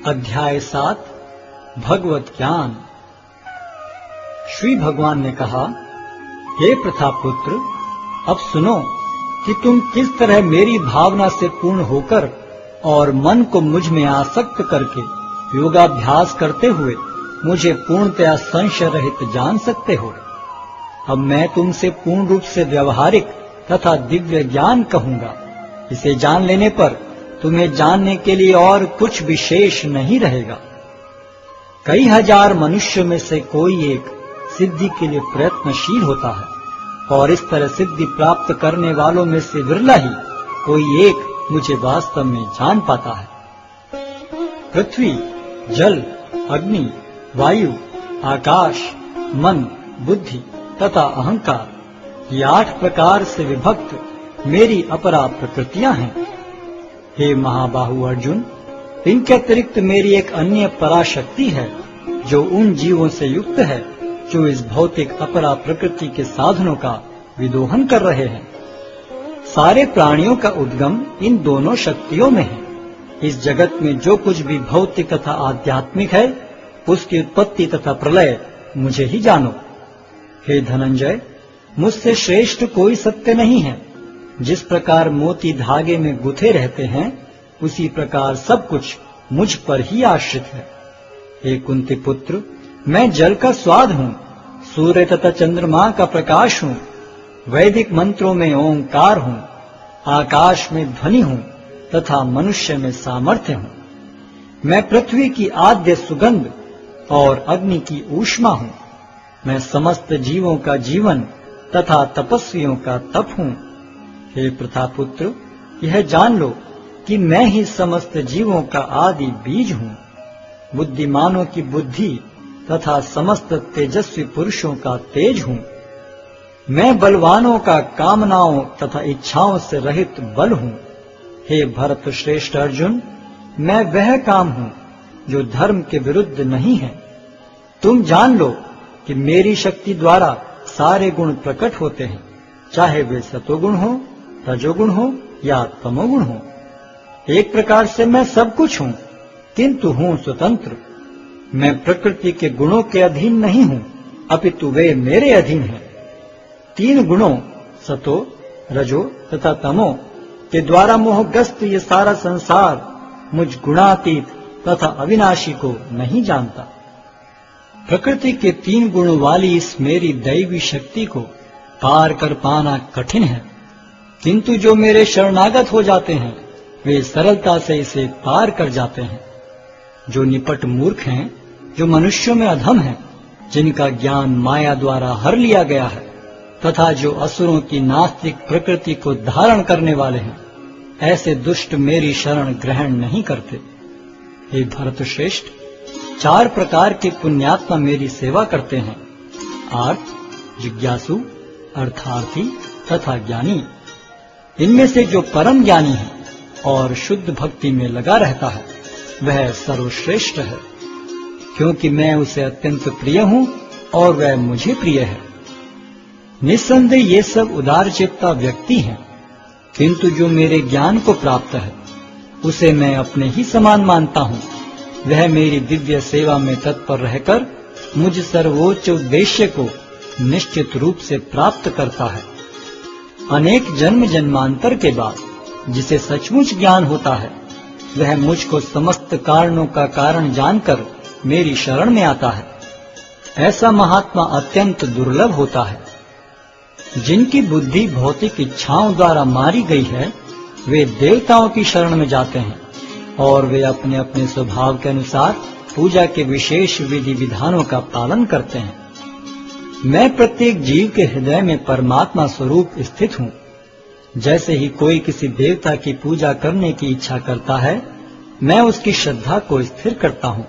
अध्याय 7 भगवत ज्ञान। श्री भगवान ने कहा, हे प्रथापुत्र, अब सुनो कि तुम किस तरह मेरी भावना से पूर्ण होकर और मन को मुझ में आसक्त करके योगाभ्यास करते हुए मुझे पूर्णतया संशय रहित जान सकते हो। अब मैं तुमसे पूर्ण रूप से व्यवहारिक तथा दिव्य ज्ञान कहूंगा। इसे जान लेने पर तुम्हें जानने के लिए और कुछ विशेष नहीं रहेगा। कई हजार मनुष्यों में से कोई एक सिद्धि के लिए प्रयत्नशील होता है और इस तरह सिद्धि प्राप्त करने वालों में से विरला ही कोई एक मुझे वास्तव में जान पाता है। पृथ्वी, जल, अग्नि, वायु, आकाश, मन, बुद्धि तथा अहंकार, ये 8 प्रकार से विभक्त मेरी अपरा प्रकृतियां हैं। हे महाबाहु अर्जुन, इनके अतिरिक्त मेरी एक अन्य पराशक्ति है जो उन जीवों से युक्त है जो इस भौतिक अपरा प्रकृति के साधनों का विदोहन कर रहे हैं। सारे प्राणियों का उद्गम इन दोनों शक्तियों में है। इस जगत में जो कुछ भी भौतिक तथा आध्यात्मिक है, उसकी उत्पत्ति तथा प्रलय मुझे ही जानो। हे धनंजय, मुझसे श्रेष्ठ कोई सत्य नहीं है। जिस प्रकार मोती धागे में गुथे रहते हैं, उसी प्रकार सब कुछ मुझ पर ही आश्रित है। हे कुंती पुत्र, मैं जल का स्वाद हूँ, सूर्य तथा चंद्रमा का प्रकाश हूँ, वैदिक मंत्रों में ओंकार हूँ, आकाश में ध्वनि हूँ तथा मनुष्य में सामर्थ्य हूँ। मैं पृथ्वी की आद्य सुगंध और अग्नि की ऊष्मा हूँ। मैं समस्त जीवों का जीवन तथा तपस्वियों का तप हूँ। हे प्रथापुत्र, यह जान लो कि मैं ही समस्त जीवों का आदि बीज हूँ, बुद्धिमानों की बुद्धि तथा समस्त तेजस्वी पुरुषों का तेज हूँ। मैं बलवानों का कामनाओं तथा इच्छाओं से रहित बल हूँ। हे भरत श्रेष्ठ अर्जुन, मैं वह काम हूँ जो धर्म के विरुद्ध नहीं है। तुम जान लो कि मेरी शक्ति द्वारा सारे गुण प्रकट होते हैं, चाहे वे सतोगुण हो, रजोगुण हो या तमोगुण हो। एक प्रकार से मैं सब कुछ हूँ, किंतु हूँ स्वतंत्र। मैं प्रकृति के गुणों के अधीन नहीं हूँ, अपितु वे मेरे अधीन हैं। 3 गुणों सतो, रजो तथा तमो के द्वारा मोहग्रस्त ये सारा संसार मुझ गुणातीत तथा अविनाशी को नहीं जानता। प्रकृति के 3 गुणों वाली इस मेरी दैवी शक्ति को पार कर पाना कठिन है, किंतु जो मेरे शरणागत हो जाते हैं वे सरलता से इसे पार कर जाते हैं। जो निपट मूर्ख हैं, जो मनुष्यों में अधम हैं, जिनका ज्ञान माया द्वारा हर लिया गया है तथा जो असुरों की नास्तिक प्रकृति को धारण करने वाले हैं, ऐसे दुष्ट मेरी शरण ग्रहण नहीं करते। हे भरत श्रेष्ठ, 4 प्रकार के पुण्यात्मा मेरी सेवा करते हैं: आर्त, जिज्ञासु, अर्थार्थी तथा ज्ञानी। इनमें से जो परम ज्ञानी है और शुद्ध भक्ति में लगा रहता है, वह सर्वश्रेष्ठ है, क्योंकि मैं उसे अत्यंत प्रिय हूँ और वह मुझे प्रिय है। निस्संदेह ये सब उदारचित्ता व्यक्ति हैं, किंतु जो मेरे ज्ञान को प्राप्त है उसे मैं अपने ही समान मानता हूँ। वह मेरी दिव्य सेवा में तत्पर रहकर मुझ सर्वोच्च उद्देश्य को निश्चित रूप से प्राप्त करता है। अनेक जन्म जन्मांतर के बाद जिसे सचमुच ज्ञान होता है, वह मुझको समस्त कारणों का कारण जानकर मेरी शरण में आता है। ऐसा महात्मा अत्यंत दुर्लभ होता है। जिनकी बुद्धि भौतिक इच्छाओं द्वारा मारी गई है, वे देवताओं की शरण में जाते हैं और वे अपने अपने स्वभाव के अनुसार पूजा के विशेष विधि विधानों का पालन करते हैं। मैं प्रत्येक जीव के हृदय में परमात्मा स्वरूप स्थित हूँ। जैसे ही कोई किसी देवता की पूजा करने की इच्छा करता है, मैं उसकी श्रद्धा को स्थिर करता हूँ,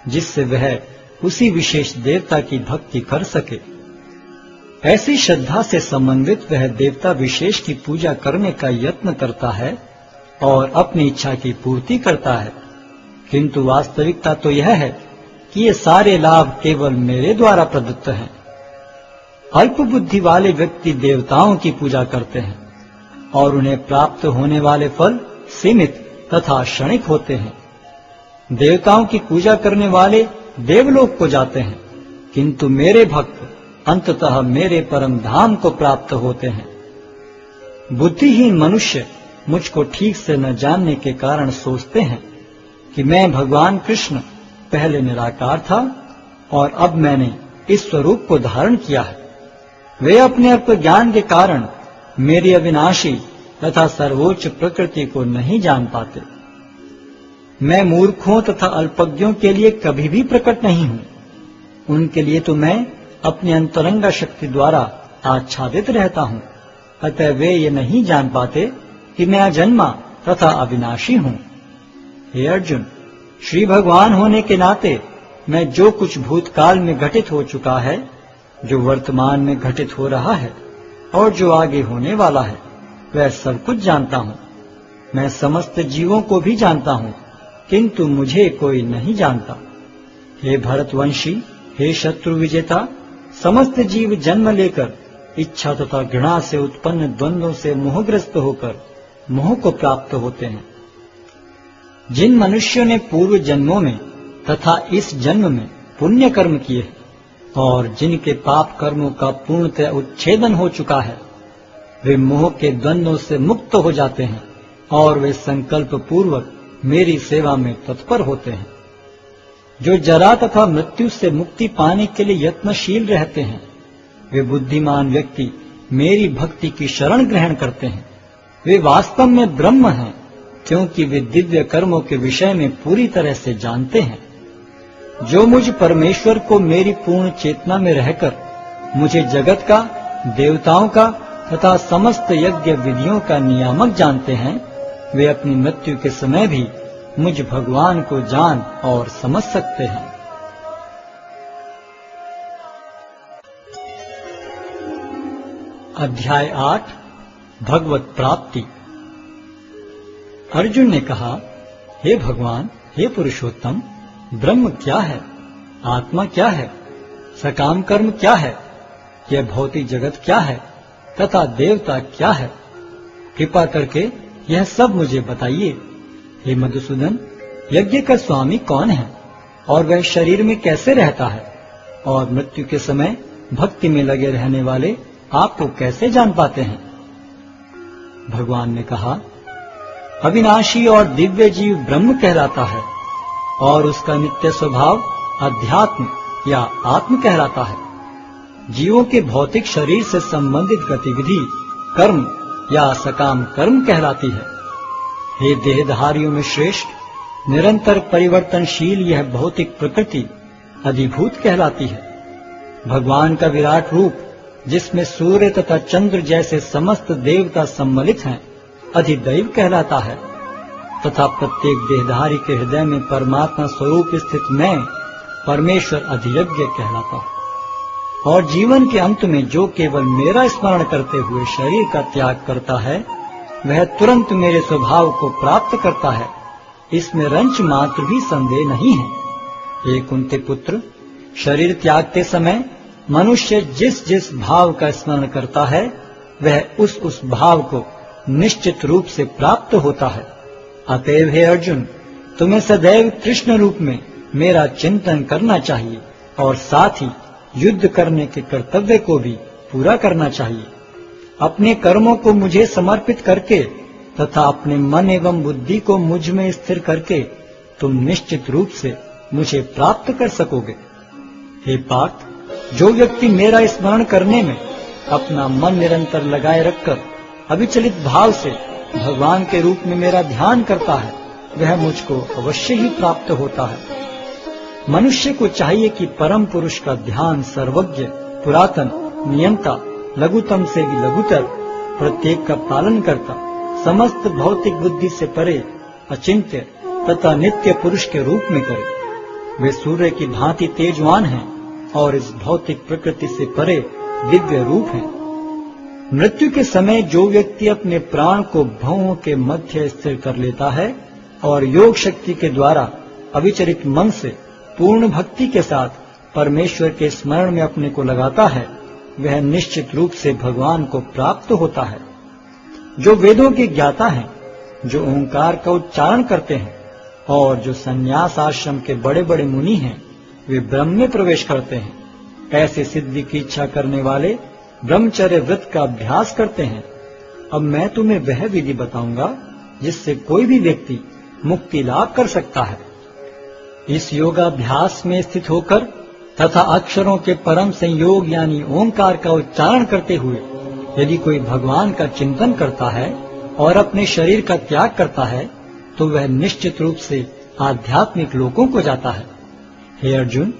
जिससे वह उसी विशेष देवता की भक्ति कर सके। ऐसी श्रद्धा से समन्वित वह देवता विशेष की पूजा करने का यत्न करता है और अपनी इच्छा की पूर्ति करता है, किंतु वास्तविकता तो यह है कि ये सारे लाभ केवल मेरे द्वारा प्रदत्त हैं। अल्प बुद्धि वाले व्यक्ति देवताओं की पूजा करते हैं और उन्हें प्राप्त होने वाले फल सीमित तथा क्षणिक होते हैं। देवताओं की पूजा करने वाले देवलोक को जाते हैं, किंतु मेरे भक्त अंततः मेरे परम धाम को प्राप्त होते हैं। बुद्धिहीन मनुष्य मुझको ठीक से न जानने के कारण सोचते हैं कि मैं भगवान कृष्ण पहले निराकार था और अब मैंने इस स्वरूप को धारण किया है। वे अपने अल्प ज्ञान के कारण मेरी अविनाशी तथा सर्वोच्च प्रकृति को नहीं जान पाते। मैं मूर्खों तथा अल्पज्ञों के लिए कभी भी प्रकट नहीं हूं। उनके लिए तो मैं अपनी अंतरंग शक्ति द्वारा आच्छादित रहता हूं। अतः वे ये नहीं जान पाते कि मैं अजन्मा तथा अविनाशी हूं। हे अर्जुन, श्री भगवान होने के नाते मैं जो कुछ भूतकाल में घटित हो चुका है, जो वर्तमान में घटित हो रहा है और जो आगे होने वाला है, वह सब कुछ जानता हूं। मैं समस्त जीवों को भी जानता हूं, किंतु मुझे कोई नहीं जानता। हे भरतवंशी, हे शत्रु विजेता, समस्त जीव जन्म लेकर इच्छा तथा घृणा से उत्पन्न द्वंद्वों से मोहग्रस्त होकर मोह को प्राप्त होते हैं। जिन मनुष्यों ने पूर्व जन्मों में तथा इस जन्म में पुण्य कर्म किए हैं और जिनके पाप कर्मों का पूर्णतः उच्छेदन हो चुका है, वे मोह के द्वंद्वों से मुक्त हो जाते हैं और वे संकल्प पूर्वक मेरी सेवा में तत्पर होते हैं। जो जरा तथा मृत्यु से मुक्ति पाने के लिए यत्नशील रहते हैं, वे बुद्धिमान व्यक्ति मेरी भक्ति की शरण ग्रहण करते हैं। वे वास्तव में ब्रह्म हैं, क्योंकि वे दिव्य कर्मों के विषय में पूरी तरह से जानते हैं। जो मुझ परमेश्वर को मेरी पूर्ण चेतना में रहकर मुझे जगत का, देवताओं का तथा समस्त यज्ञ विधियों का नियामक जानते हैं, वे अपनी मृत्यु के समय भी मुझ भगवान को जान और समझ सकते हैं। अध्याय 8 भगवत प्राप्ति। अर्जुन ने कहा, हे भगवान, हे पुरुषोत्तम, ब्रह्म क्या है? आत्मा क्या है? सकाम कर्म क्या है? यह भौतिक जगत क्या है तथा देवता क्या है? कृपा करके यह सब मुझे बताइए। हे मधुसूदन, यज्ञ का स्वामी कौन है और वह शरीर में कैसे रहता है? और मृत्यु के समय भक्ति में लगे रहने वाले आपको कैसे जान पाते हैं? भगवान ने कहा, अविनाशी और दिव्य जीव ब्रह्म कहलाता है और उसका नित्य स्वभाव अध्यात्म या आत्म कहलाता है। जीवों के भौतिक शरीर से संबंधित गतिविधि कर्म या सकाम कर्म कहलाती है। हे देहधारियों में श्रेष्ठ, निरंतर परिवर्तनशील यह भौतिक प्रकृति अधिभूत कहलाती है। भगवान का विराट रूप, जिसमें सूर्य तथा चंद्र जैसे समस्त देवता सम्मिलित हैं, अधिदैव कहलाता है तथा प्रत्येक देहधारी के हृदय में परमात्मा स्वरूप स्थित मैं परमेश्वर अधियज्ञ कहलाता हूँ। और जीवन के अंत में जो केवल मेरा स्मरण करते हुए शरीर का त्याग करता है, वह तुरंत मेरे स्वभाव को प्राप्त करता है। इसमें रंच मात्र भी संदेह नहीं है। हे कुंती पुत्र, शरीर त्यागते समय मनुष्य जिस जिस भाव का स्मरण करता है, वह उस भाव को निश्चित रूप से प्राप्त होता है। अतएव हे अर्जुन, तुम्हें सदैव कृष्ण रूप में मेरा चिंतन करना चाहिए और साथ ही युद्ध करने के कर्तव्य को भी पूरा करना चाहिए। अपने कर्मों को मुझे समर्पित करके तथा अपने मन एवं बुद्धि को मुझ में स्थिर करके तुम निश्चित रूप से मुझे प्राप्त कर सकोगे। हे पार्थ, जो व्यक्ति मेरा स्मरण करने में अपना मन निरंतर लगाए रखकर अविचलित भाव से भगवान के रूप में मेरा ध्यान करता है, वह मुझको अवश्य ही प्राप्त होता है। मनुष्य को चाहिए कि परम पुरुष का ध्यान सर्वज्ञ, पुरातन, नियंता, लघुतम से भी लघुतर, प्रत्येक का पालन करता, समस्त भौतिक बुद्धि से परे, अचिंत्य तथा नित्य पुरुष के रूप में करे। वे सूर्य की भांति तेजवान हैं और इस भौतिक प्रकृति से परे दिव्य रूप हैं। मृत्यु के समय जो व्यक्ति अपने प्राण को भवों के मध्य स्थिर कर लेता है और योग शक्ति के द्वारा अविचलित मन से पूर्ण भक्ति के साथ परमेश्वर के स्मरण में अपने को लगाता है, वह निश्चित रूप से भगवान को प्राप्त होता है। जो वेदों के ज्ञाता हैं, जो ओंकार का उच्चारण करते हैं और जो संन्यास आश्रम के बड़े बड़े मुनि हैं वे ब्रह्म में प्रवेश करते हैं। ऐसे सिद्धि की इच्छा करने वाले ब्रह्मचर्य व्रत का अभ्यास करते हैं। अब मैं तुम्हें वह विधि बताऊंगा जिससे कोई भी व्यक्ति मुक्ति लाभ कर सकता है। इस योगाभ्यास में स्थित होकर तथा अक्षरों के परम संयोग यानी ओंकार का उच्चारण करते हुए यदि कोई भगवान का चिंतन करता है और अपने शरीर का त्याग करता है तो वह निश्चित रूप से आध्यात्मिक लोकों को जाता है। हे अर्जुन,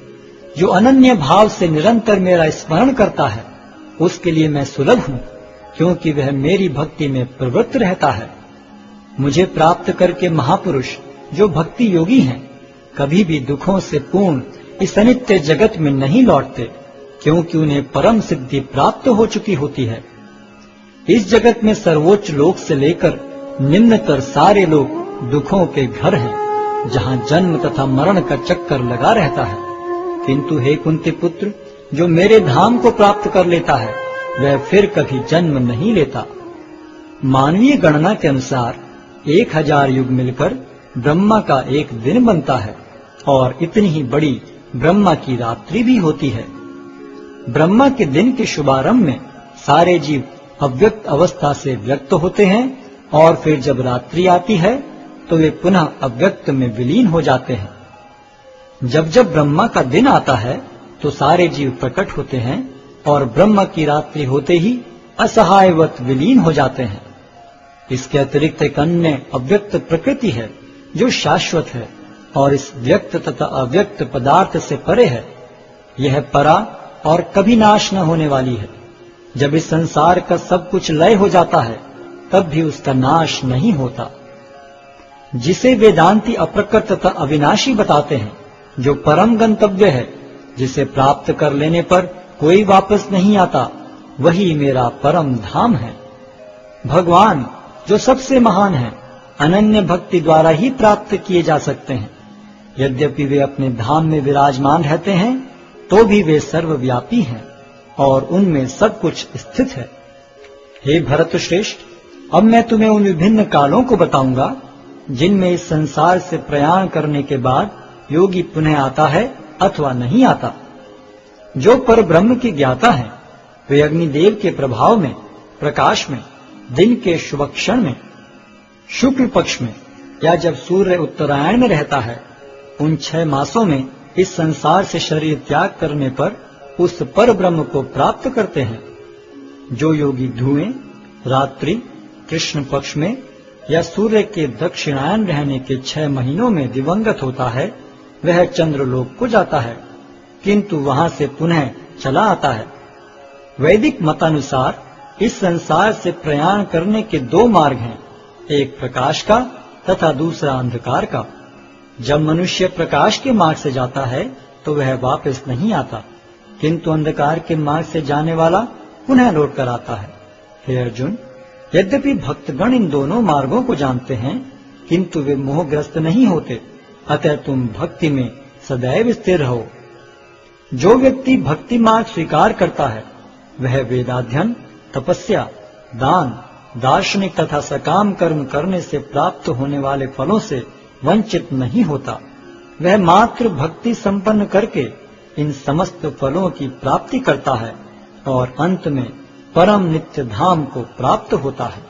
जो अनन्य भाव से निरंतर मेरा स्मरण करता है उसके लिए मैं सुलभ हूँ, क्योंकि वह मेरी भक्ति में प्रवृत्त रहता है। मुझे प्राप्त करके महापुरुष जो भक्ति योगी हैं कभी भी दुखों से पूर्ण इस अनित्य जगत में नहीं लौटते, क्योंकि उन्हें परम सिद्धि प्राप्त हो चुकी होती है। इस जगत में सर्वोच्च लोक से लेकर निम्नतर सारे लोग दुखों के घर हैं, जहाँ जन्म तथा मरण का चक्कर लगा रहता है। किंतु हे कुंती पुत्र, जो मेरे धाम को प्राप्त कर लेता है वह फिर कभी जन्म नहीं लेता। मानवीय गणना के अनुसार 1000 युग मिलकर ब्रह्मा का एक दिन बनता है और इतनी ही बड़ी ब्रह्मा की रात्रि भी होती है। ब्रह्मा के दिन के शुभारंभ में सारे जीव अव्यक्त अवस्था से व्यक्त होते हैं और फिर जब रात्रि आती है तो वे पुनः अव्यक्त में विलीन हो जाते हैं। जब जब ब्रह्मा का दिन आता है तो सारे जीव प्रकट होते हैं और ब्रह्मा की रात्रि होते ही असहायवत विलीन हो जाते हैं। इसके अतिरिक्त एक अन्य अव्यक्त प्रकृति है जो शाश्वत है और इस व्यक्त तथा अव्यक्त पदार्थ से परे है। यह परा और कभी नाश न होने वाली है। जब इस संसार का सब कुछ लय हो जाता है तब भी उसका नाश नहीं होता, जिसे वेदांती अप्रकट तथा अविनाशी बताते हैं, जो परम गंतव्य है, जिसे प्राप्त कर लेने पर कोई वापस नहीं आता, वही मेरा परम धाम है। भगवान जो सबसे महान है अनन्य भक्ति द्वारा ही प्राप्त किए जा सकते हैं। यद्यपि वे अपने धाम में विराजमान रहते हैं तो भी वे सर्वव्यापी हैं और उनमें सब कुछ स्थित है। हे भरत श्रेष्ठ, अब मैं तुम्हें उन विभिन्न कालों को बताऊंगा जिनमें इस संसार से प्रयाण करने के बाद योगी पुनः आता है अथवा नहीं आता। जो पर ब्रह्म की ज्ञाता है वे अग्निदेव के प्रभाव में, प्रकाश में, दिन के शुभ क्षण में, शुक्ल पक्ष में या जब सूर्य उत्तरायण में रहता है, उन 6 मासों में इस संसार से शरीर त्याग करने पर उस पर ब्रह्म को प्राप्त करते हैं। जो योगी धुएं, रात्रि, कृष्ण पक्ष में या सूर्य के दक्षिणायन रहने के 6 महीनों में दिवंगत होता है वह चंद्रलोक को जाता है, किंतु वहां से पुनः चला आता है। वैदिक मतानुसार इस संसार से प्रयाण करने के 2 मार्ग हैं, एक प्रकाश का तथा दूसरा अंधकार का। जब मनुष्य प्रकाश के मार्ग से जाता है तो वह वापस नहीं आता, किंतु अंधकार के मार्ग से जाने वाला पुनः लौट कर आता है। हे अर्जुन, यद्यपि भक्तगण इन दोनों मार्गों को जानते हैं किंतु वे मोहग्रस्त नहीं होते, अतः तुम भक्ति में सदैव स्थिर रहो। जो व्यक्ति भक्ति मार्ग स्वीकार करता है वह वेदाध्ययन, तपस्या, दान, दार्शनिक तथा सकाम कर्म करने से प्राप्त होने वाले फलों से वंचित नहीं होता। वह मात्र भक्ति संपन्न करके इन समस्त फलों की प्राप्ति करता है और अंत में परम नित्य धाम को प्राप्त होता है।